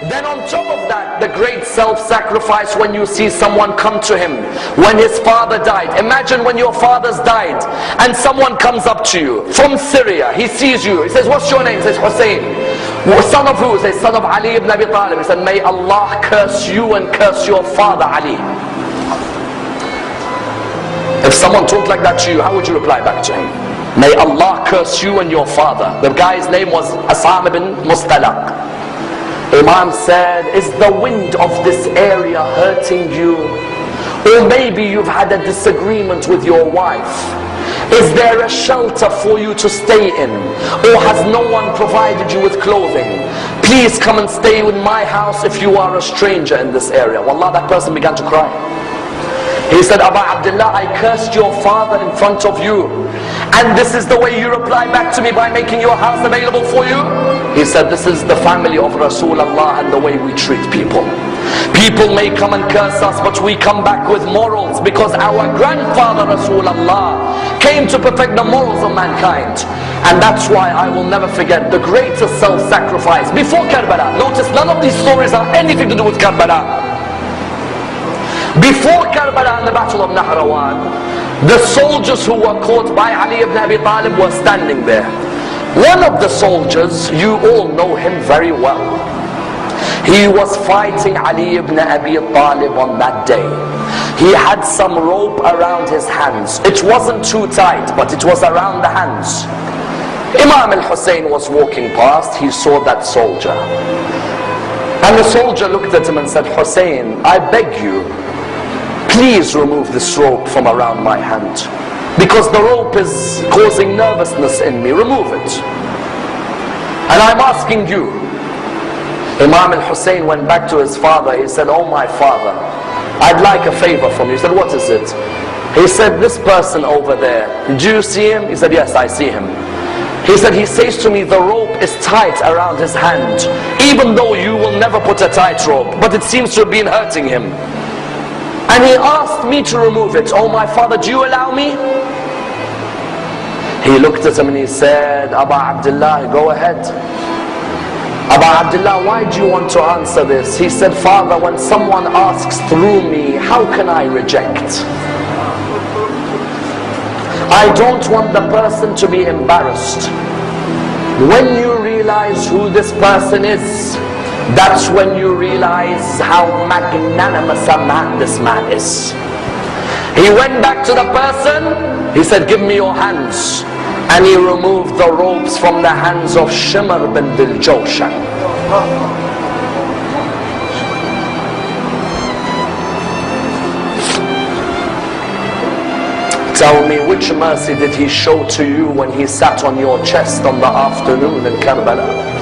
Then on top of that, the great self-sacrifice when you see someone come to him when his father died. Imagine when your father's died and someone comes up to you from Syria. He sees you. He says, what's your name? He says, Hussein. Son of who? He says, son of Ali ibn Abi Talib. He said, may Allah curse you and curse your father Ali. If someone talked like that to you, how would you reply back to him? May Allah curse you and your father. The guy's name was Asam ibn Mustalaq. Imam said, is the wind of this area hurting you? Or maybe you've had a disagreement with your wife. Is there a shelter for you to stay in? Or has no one provided you with clothing? Please come and stay in my house if you are a stranger in this area. Wallah, that person began to cry. He said, Aba Abdullah, I cursed your father in front of you. And this is the way you reply back to me by making your house available for you? He said, this is the family of Rasulullah and the way we treat people. People may come and curse us, but we come back with morals because our grandfather Rasulullah came to perfect the morals of mankind. And that's why I will never forget the greatest self-sacrifice before Karbala. Notice none of these stories have anything to do with Karbala. Before Karbala and the battle of Nahrawan, the soldiers who were caught by Ali ibn Abi Talib were standing there. One of the soldiers, you all know him very well. He was fighting Ali ibn Abi Talib on that day. He had some rope around his hands. It wasn't too tight, but it was around the hands. Imam al-Hussein was walking past. He saw that soldier. And the soldier looked at him and said, Hussein, I beg you, please remove this rope from around my hand, because the rope is causing nervousness in me. Remove it. And I'm asking you. Imam al-Hussein went back to his father. He said, oh my father, I'd like a favor from you. He said, what is it? He said, this person over there, do you see him? He said, yes, I see him. He said, he says to me, the rope is tight around his hand, even though you will never put a tight rope, but it seems to have been hurting him. And he asked me to remove it. Oh my father, do you allow me? He looked at him and he said, Aba Abdullah, go ahead. Aba Abdullah, why do you want to answer this? He said, Father, when someone asks through me, how can I reject? I don't want the person to be embarrassed. When you realize who this person is, that's when you realize how magnanimous a man this man is. He went back to the person. He said, give me your hands. And he removed the ropes from the hands of Shimr bin Dil-Jawshan. Tell me, which mercy did he show to you when he sat on your chest on the afternoon in Karbala?